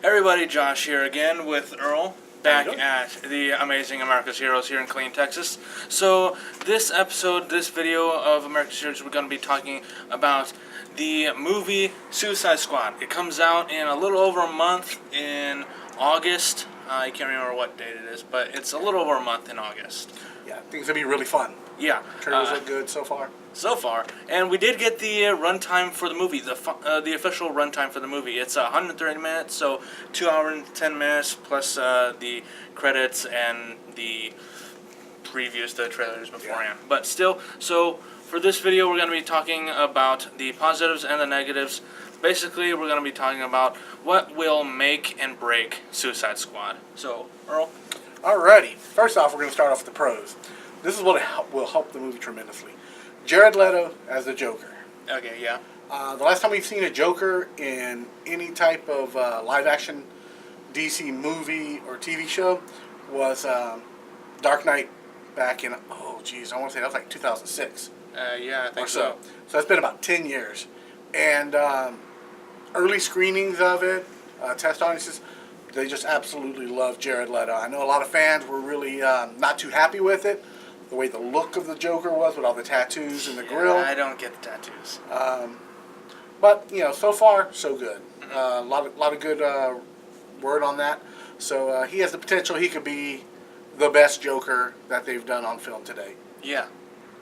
Everybody, Josh here again with Earl, back at the Amazing America's Heroes here in Killeen, Texas. So this video of America's Heroes, we're going to be talking about the movie Suicide Squad. It comes out in a little over a month in August. I can't remember what date it is, but it's a little over a month in August. Yeah, things will be really fun. Yeah. Trailers look good so far. And we did get the runtime for the movie, the official runtime for the movie. It's 130 minutes, so 2 hours and 10 minutes, plus the credits and the previews, the trailers beforehand. Yeah. But still, so for this video, we're going to be talking about the positives and the negatives. Basically, we're going to be talking about what will make and break Suicide Squad. So, Earl? Alrighty. First off, we're going to start off with the pros. This is what will help the movie tremendously. Jared Leto as the Joker. Okay, yeah. The last time we've seen a Joker in any type of live-action DC movie or TV show was Dark Knight back in, I want to say that was like 2006. Yeah, I think so. So that's been about 10 years. And early screenings of it, test audiences, they just absolutely love Jared Leto. I know a lot of fans were really not too happy with it. The way the look of the Joker was with all the tattoos and the grill. I don't get the tattoos. But, so far, so good. A lot of good word on that. So he has the potential. He could be the best Joker that they've done on film today. Yeah.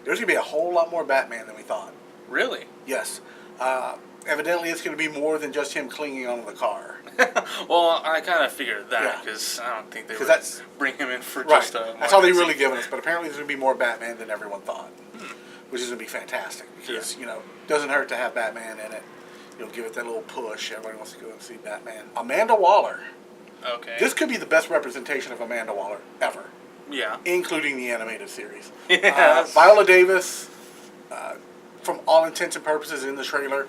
There's going to be a whole lot more Batman than we thought. Really? Yes. Evidently, it's going to be more than just him clinging onto the car. Well, I kind of figured that because I don't think they would bring him in for just a... That's all they've really given us. But apparently there's going to be more Batman than everyone thought, which is going to be fantastic because, it doesn't hurt to have Batman in it. Give it that little push. Everybody wants to go and see Batman. Amanda Waller. Okay. This could be the best representation of Amanda Waller ever. Yeah. Including the animated series. Yes. Viola Davis, from all intents and purposes in the trailer,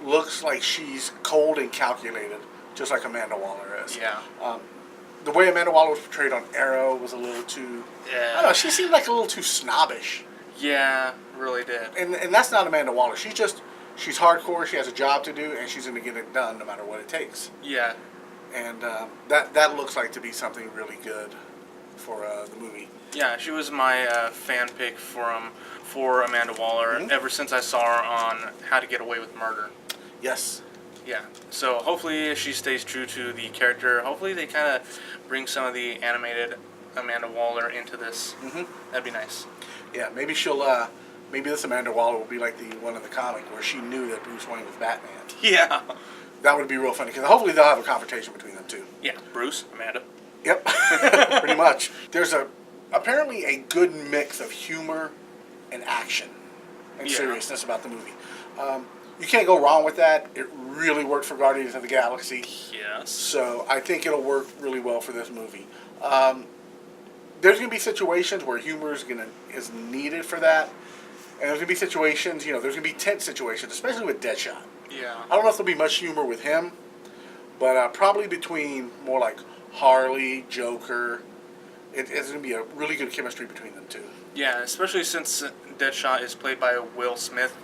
looks like she's cold and calculated, just like Amanda Waller is. Yeah. The way Amanda Waller was portrayed on Arrow was a little too... Yeah. I don't know, she seemed like a little too snobbish. Yeah, really did. And that's not Amanda Waller. She's hardcore, she has a job to do, and she's going to get it done no matter what it takes. Yeah. And that looks like to be something really good for the movie. Yeah, she was my fan pick for Amanda Waller ever since I saw her on How to Get Away with Murder. Yes. Yeah, so hopefully she stays true to the character. Hopefully they kind of bring some of the animated Amanda Waller into this. That'd be nice. Yeah, maybe maybe this Amanda Waller will be like the one in the comic where she knew that Bruce Wayne was Batman. Yeah. That would be real funny because hopefully they'll have a confrontation between them two. Yeah, Bruce, Amanda. Yep, pretty much. There's apparently a good mix of humor and action and seriousness about the movie. You can't go wrong with that. It really worked for Guardians of the Galaxy. Yes. So I think it'll work really well for this movie. There's going to be situations where humor is needed for that. And there's going to be situations, there's going to be tense situations, especially with Deadshot. Yeah. I don't know if there'll be much humor with him, but probably between more like Harley, Joker, it's going to be a really good chemistry between them two. Yeah, especially since Deadshot is played by Will Smith,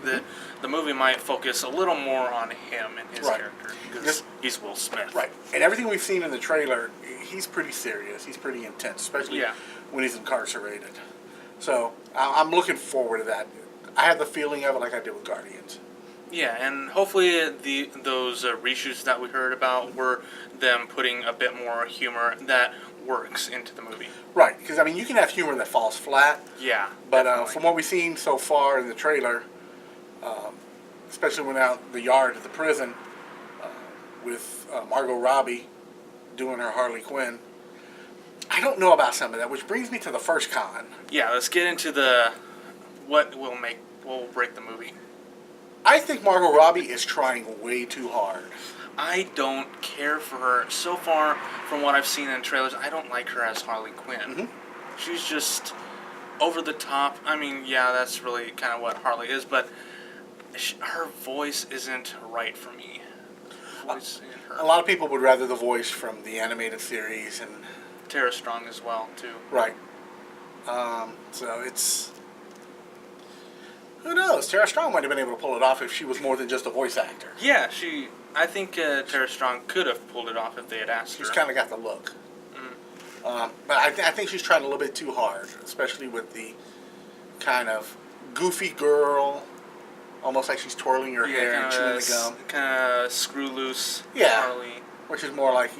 the movie might focus a little more on him and his character because he's Will Smith. Right, and everything we've seen in the trailer, he's pretty serious. He's pretty intense, especially when he's incarcerated. So I'm looking forward to that. I have the feeling of it like I did with Guardians. Yeah, and hopefully those reshoots that we heard about were them putting a bit more humor that works into the movie. Right, because you can have humor that falls flat. Yeah. But from what we've seen so far in the trailer, especially when out the yard at the prison with Margot Robbie doing her Harley Quinn, I don't know about some of that, which brings me to the first con. Yeah, let's get into what will break the movie. I think Margot Robbie is trying way too hard. I don't care for her. So far, from what I've seen in trailers, I don't like her as Harley Quinn. She's just over the top. That's really kind of what Harley is, but her voice isn't right for me. A lot of people would rather the voice from the animated series and Tara Strong as well, too. Right. So it's... Who knows? Tara Strong might have been able to pull it off if she was more than just a voice actor. Yeah, I think Tara Strong could have pulled it off if they had asked her. She's kind of got the look. But I think she's trying a little bit too hard, especially with the kind of goofy girl, almost like she's twirling her hair and chewing the gum. Kind of screw loose. Yeah, Harley. which is more like,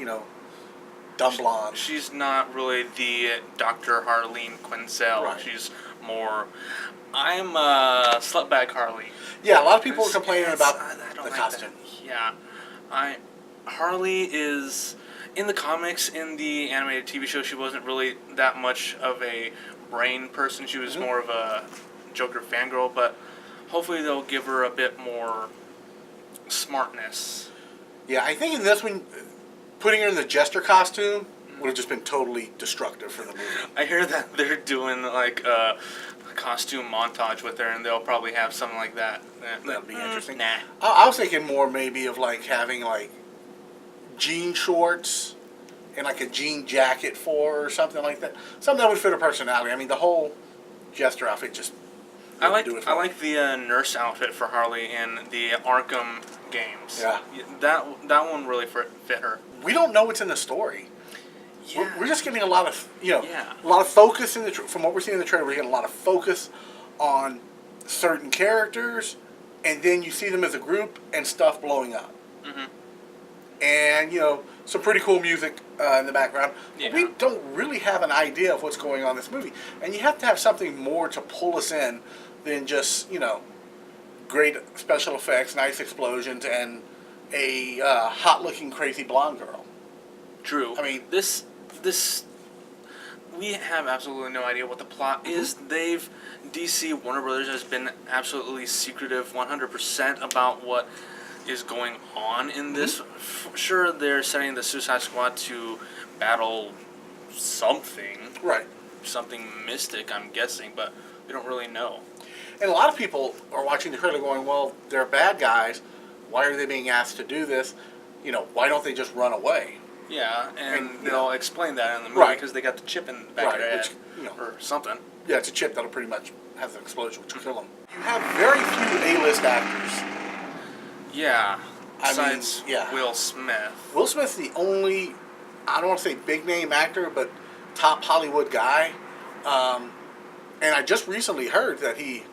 dumb blonde. She's not really the Dr. Harleen Quinzel. Right. She's more. I'm slutbag Harley. Yeah, a lot of people are complaining about I don't the like costume. that. Yeah, Harley is in the comics. In the animated TV show, she wasn't really that much of a brain person. She was more of a Joker fangirl. But hopefully, they'll give her a bit more smartness. Yeah, I think in this one, putting her in the Jester costume would have just been totally destructive for the movie. I hear that they're doing like a costume montage with her, and they'll probably have something like that. That'd be interesting. Nah. I was thinking more maybe of like having like jean shorts and like a jean jacket for her or something like that. Something that would fit her personality. I mean, the whole Jester outfit just I like do it for me. the nurse outfit for Harley in the Arkham games. Yeah. That one really fit her. We don't know what's in the story. Yeah. We're just getting a lot of Yeah. a lot of focus in the from what we're seeing in the trailer. We're getting a lot of focus on certain characters, and then you see them as a group and stuff blowing up. And some pretty cool music in the background. Yeah. But we don't really have an idea of what's going on in this movie, and you have to have something more to pull us in than just great special effects, nice explosions, and a hot-looking crazy blonde girl. True. I mean, this we have absolutely no idea what the plot is. DC Warner Brothers has been absolutely secretive 100% about what is going on in this. Sure, they're setting the Suicide Squad to battle something. Right. Something mystic, I'm guessing, but we don't really know. And a lot of people are watching the trailer going, well, they're bad guys. Why are they being asked to do this? Why don't they just run away? Yeah, and And, they'll explain that in the movie Right. because they got the chip in the back of their head which, or something. Yeah, it's a chip that'll pretty much have the explosion, which will kill them. You have very few A-list actors. Yeah, I mean, besides yeah. Will Smith. Will Smith's the only, I don't want to say big name actor, but top Hollywood guy. And I just recently heard that he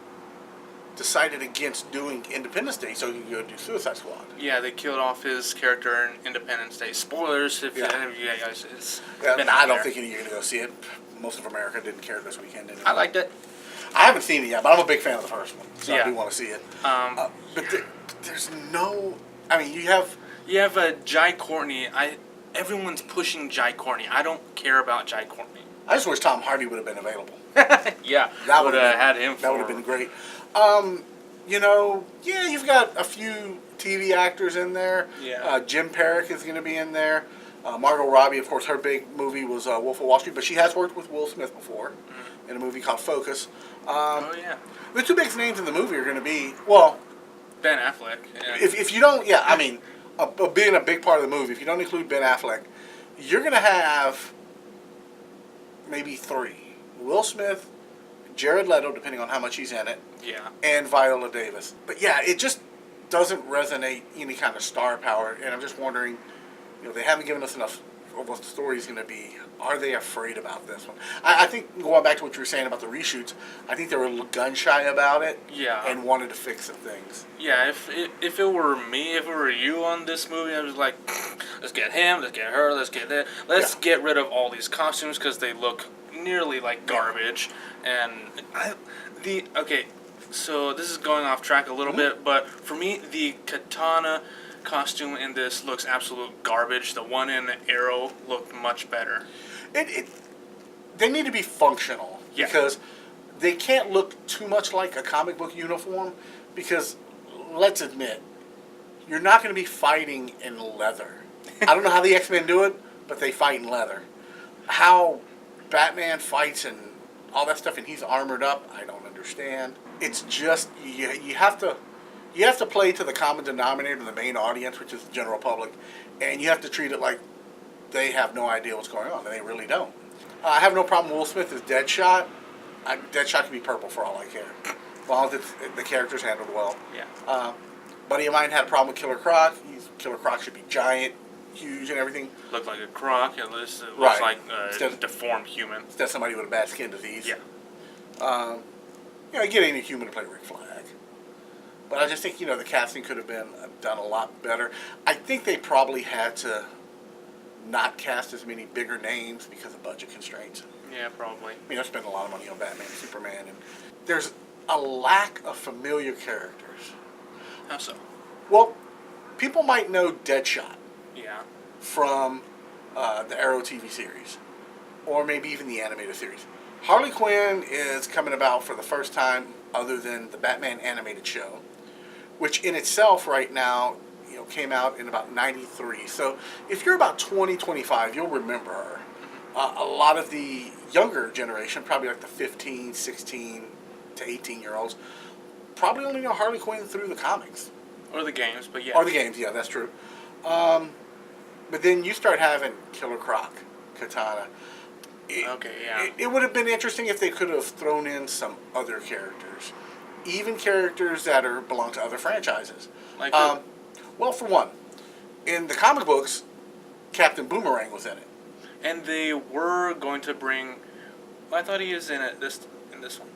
decided against doing Independence Day so he could go do Suicide Squad. Yeah, they killed off his character in Independence Day. Spoilers if Yeah. any of you guys. It's Yeah, been I out don't there. think any of you are going to go see it. Most of America didn't care this weekend anyway. I liked it. I haven't seen it yet, but I'm a big fan of the first one, so I Yeah. do want to see it. Um, But there's no, I mean, you have, You have Jai Courtney. Everyone's pushing Jai Courtney. I don't care about Jai Courtney. I just wish Tom Hardy would have been available. Yeah, That would would've have been- had him. That would have been great. Yeah, you've got a few TV actors in there. Yeah. Jim Perrick is going to be in there. Margot Robbie, of course, her big movie was Wolf of Wall Street, but she has worked with Will Smith before in a movie called Focus. Oh yeah, The two biggest names in the movie are going to be, well, Ben Affleck. Yeah. if you don't, yeah, I mean, being a big part of the movie, if you don't include Ben Affleck, you're going to have maybe three. Will Smith, Jared Leto, depending on how much he's in it, Yeah. and Viola Davis. But yeah, it just doesn't resonate any kind of star power, and I'm just wondering, they haven't given us enough of what the story's going to be. Are they afraid about this one? I think, going back to what you were saying about the reshoots, I think they were a little gun-shy about it, Yeah. and wanted to fix some things. Yeah, if it were me, if it were you on this movie, I was like, let's get him, let's get her, let's get that. Let's Yeah. get rid of all these costumes because they look nearly like garbage. And okay, so this is going off track a little bit, but for me, the Katana costume in this looks absolute garbage. The one in Arrow looked much better. They need to be functional, Yeah. because they can't look too much like a comic book uniform, because let's admit, you're not going to be fighting in leather. I don't know how the X-Men do it, but they fight in leather. How Batman fights and all that stuff and he's armored up, I don't understand. It's just, you have to play to the common denominator, the main audience, which is the general public, and you have to treat it like they have no idea what's going on, and they really don't. I have no problem. Will Smith is Deadshot. Deadshot can be purple for all I care. As long as the character's handled well. Yeah. Buddy of mine had a problem with Killer Croc. Killer Croc should be giant, huge, and everything. Looked like a croc. At least it looks Right. like a deformed human. Instead of somebody with a bad skin disease. Yeah. Get any human to play Rick Flag. But I just think, the casting could have been done a lot better. I think they probably had to not cast as many bigger names because of budget constraints. Yeah, probably. I spent a lot of money on Batman and Superman, and there's a lack of familiar characters. How so? Well, people might know Deadshot Yeah. from the Arrow TV series, or maybe even the animated series. Harley Quinn is coming about for the first time other than the Batman animated show, which in itself right now, came out in about 93. So if you're about 20, 25, you'll remember her. A lot of the younger generation, probably like the 15, 16 to 18-year-olds, probably only know Harley Quinn through the comics. Or the games, but yeah. Or the games, yeah, that's true. But then you start having Killer Croc, Katana. Okay, yeah. It would have been interesting if they could have thrown in some other characters. Even characters that belong to other franchises. Like well, for one, in the comic books, Captain Boomerang was in it. And they were going to bring... Well, I thought he is in it in this one.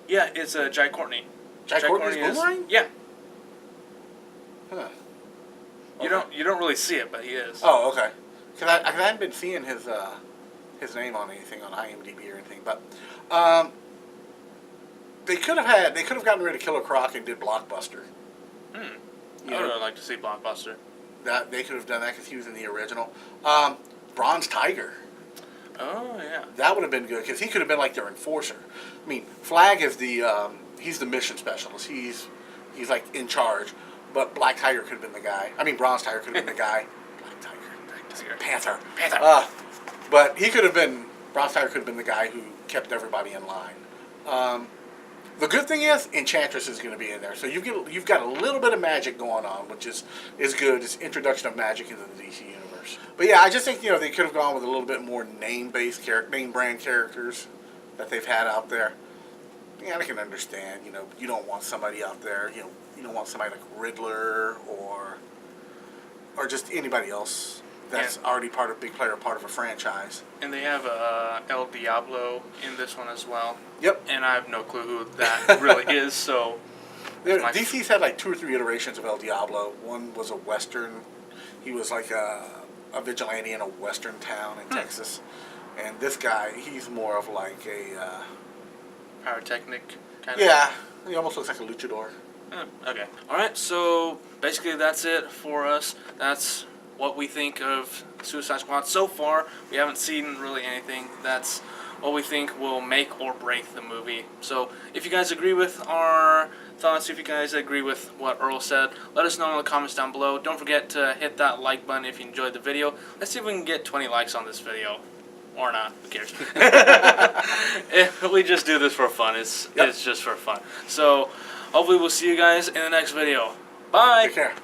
Yeah, it's Jai Courtney. Jai Courtney's Boomerang? Yeah. Huh. Okay. You don't really see it, but he is. Oh, okay. Because I hadn't been seeing his name on anything on IMDb or anything, but they could have gotten rid of Killer Croc and did Blockbuster. I would really like to see Blockbuster. That they could have done that because he was in the original. Bronze Tiger. Oh yeah. That would have been good because he could have been like their enforcer. Flag is he's the mission specialist. He's like in charge. But Black Tiger could have been the guy. Bronze Tiger could have been the guy. Black Tiger. Panther. But he could have been, Bronze Tiger could have been the guy who kept everybody in line. The good thing is, Enchantress is going to be in there. So you've got a little bit of magic going on, which is good. It's introduction of magic into the DC universe. But yeah, I just think, they could have gone with a little bit more name brand characters that they've had out there. Yeah, I can understand, you don't want somebody out there, you don't want somebody like Riddler or just anybody else that's already part of a franchise. And they have El Diablo in this one as well. Yep. And I have no clue who that really is, so... DC's had like 2 or 3 iterations of El Diablo. One was a Western. He was like a vigilante in a Western town in Texas. And this guy, he's more of like a... Pyrotechnic kind of... Yeah, he almost looks like a luchador. Okay. Alright, so basically that's it for us. That's what we think of Suicide Squad so far. We haven't seen really anything. That's what we think will make or break the movie. So if you guys agree with our thoughts, if you guys agree with what Earl said, let us know in the comments down below. Don't forget to hit that like button if you enjoyed the video. Let's see if we can get 20 likes on this video. Or not, who cares? We just do this for fun. It's just for fun. So hopefully we'll see you guys in the next video. Bye! Take care.